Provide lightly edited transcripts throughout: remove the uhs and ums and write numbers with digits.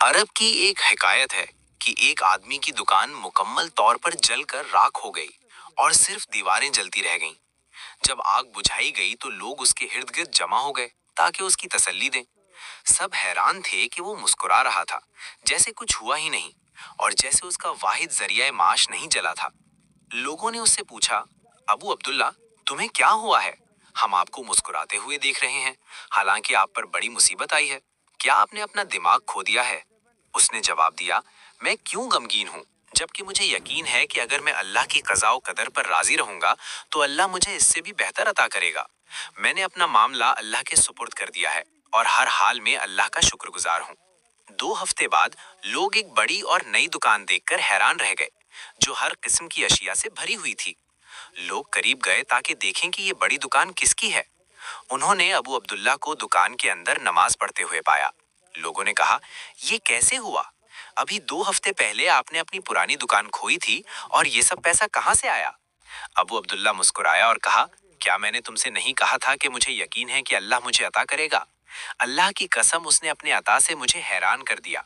अरब की एक हिकायत है कि एक आदमी की दुकान मुकम्मल तौर पर जलकर राख हो गई और सिर्फ दीवारें जलती रह गईं। जब आग बुझाई गई तो लोग उसके इर्द गिर्द जमा हो गए ताकि उसकी तसल्ली दें। सब हैरान थे कि वो मुस्कुरा रहा था, जैसे कुछ हुआ ही नहीं और जैसे उसका वाहिद जरिया माश नहीं जला था। लोगों ने उससे पूछा, अबू अब्दुल्ला, तुम्हें क्या हुआ है? हम आपको मुस्कुराते हुए देख रहे हैं, हालांकि आप पर बड़ी मुसीबत आई है। क्या आपने अपना दिमाग खो दिया है? उसने जवाब दिया, मैं क्यों गमगीन हूँ, जबकि मुझे यकीन है कि अगर मैं अल्लाह की कज़ा व कदर पर राजी रहूंगा तो अल्लाह मुझे इससे भी बेहतर अता करेगा। मैंने अपना मामला अल्लाह के सुपुर्द कर दिया है और हर हाल में अल्लाह का शुक्रगुजार हूँ। 2 हफ्ते बाद लोग एक बड़ी और नई दुकान देखकर हैरान रह गए, जो हर किस्म की अशिया से भरी हुई थी। लोग करीब गए ताकि देखें कि ये बड़ी दुकान किसकी है। उन्होंने अबू अब्दुल्ला को दुकान के अंदर नमाज पढ़ते हुए पाया। लोगों ने कहा, ये कैसे हुआ? अभी 2 हफ्ते पहले आपने अपनी पुरानी दुकान खोई थी और ये सब पैसा कहाँ से आया? अबू अब्दुल्ला मुस्कुराया और कहा, क्या मैंने तुमसे नहीं कहा था कि मुझे यकीन है कि अल्लाह मुझे अता करेगा? अल्लाह की कसम, उसने अपने अता से मुझे हैरान कर दिया।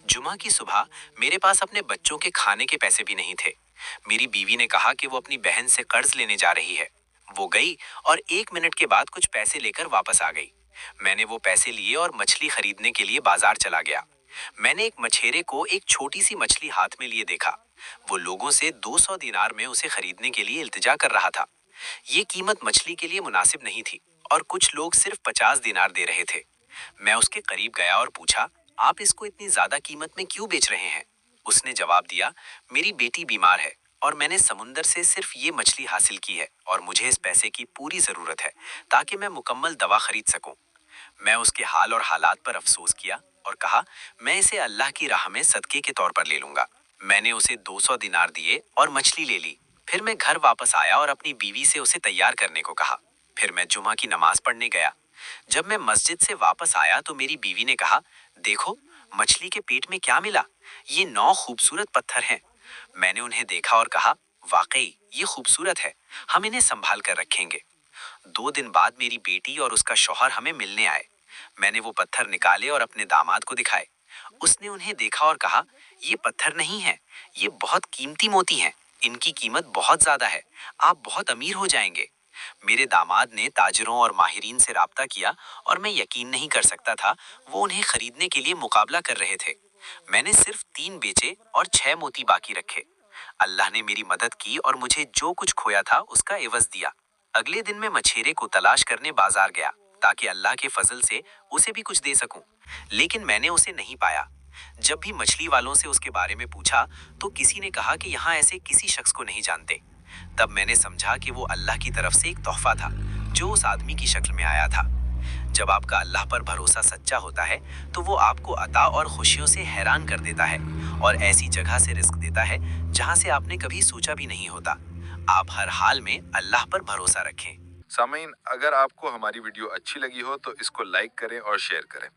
जुमा की सुबह मेरे पास अपने बच्चों के खाने के पैसे भी नहीं थे। मेरी बीवी ने कहा कि वो अपनी बहन से कर्ज लेने जा रही है। वो गई और 1 मिनट के बाद कुछ पैसे लेकर वापस आ गई। मैंने वो पैसे लिए और मछली खरीदने के लिए बाजार चला गया। मैंने एक मछेरे को एक छोटी सी मछली हाथ में लिए देखा। वो लोगों से 200 दिनार में उसे खरीदने के लिए इल्तिजा कर रहा था। ये कीमत मछली के लिए मुनासिब नहीं थी और कुछ लोग सिर्फ 50 दिनार दे रहे थे। मैं उसके करीब गया और पूछा, आप इसको इतनी ज्यादा कीमत में क्यों बेच रहे हैं? उसने जवाब दिया, मेरी बेटी बीमार है और मैंने समुंदर से सिर्फ ये मछली हासिल की है और मुझे इस पैसे की पूरी जरूरत है ताकि मैं मुकम्मल दवा खरीद सकूं। मैं उसके हाल और हालात पर अफसोस किया और कहा, मैं इसे अल्लाह की राह में सदके के तौर पर ले लूंगा। मैंने उसे 200 दिनार दिए और मछली ले ली। फिर मैं घर वापस आया और अपनी बीवी से उसे तैयार करने को कहा। फिर मैं जुमा की नमाज पढ़ने गया। जब मैं मस्जिद से वापस आया तो मेरी बीवी ने कहा, देखो मछली के पेट में क्या मिला। ये 9 खूबसूरत पत्थर हैं। मैंने उन्हें देखा और कहा, वाकई ये खूबसूरत है, हम इन्हें संभाल कर रखेंगे। 2 दिन बाद मेरी बेटी और उसका शौहर हमें मिलने आए। मैंने वो पत्थर निकाले और अपने दामाद को दिखाए। उसने उन्हें देखा और कहा, ये पत्थर नहीं है, ये बहुत कीमती मोती हैं। इनकी कीमत बहुत ज्यादा है, आप बहुत अमीर हो जाएंगे। मेरे दामाद ने ताजरों और माहिरीन से राब्ता किया और मैं यकीन नहीं कर सकता था, वो उन्हें खरीदने के लिए मुकाबला कर रहे थे। मैंने सिर्फ 3 बेचे और 6 मोती बाकी रखे। अल्लाह ने मेरी मदद की और मुझे जो कुछ खोया था उसका एवज दिया। अगले दिन मैं मछेरे को तलाश करने बाजार गया ताकि अल्लाह के फजल से उसे भी कुछ दे सकूं, लेकिन मैंने उसे नहीं पाया। जब भी मछली वालों से उसके बारे में पूछा तो किसी ने कहा कि यहाँ ऐसे किसी शख्स को नहीं जानते। तब मैंने समझा कि वो अल्लाह की तरफ से एक तोहफा था जो उस आदमी की शक्ल में आया था। जब आपका अल्लाह पर भरोसा सच्चा होता है तो वो आपको अता और खुशियों से हैरान कर देता है और ऐसी जगह से रिस्क देता है जहां से आपने कभी सोचा भी नहीं होता। आप हर हाल में अल्लाह पर भरोसा रखें। सामीन, अगर आपको हमारी वीडियो अच्छी लगी हो तो इसको लाइक करें और शेयर करें।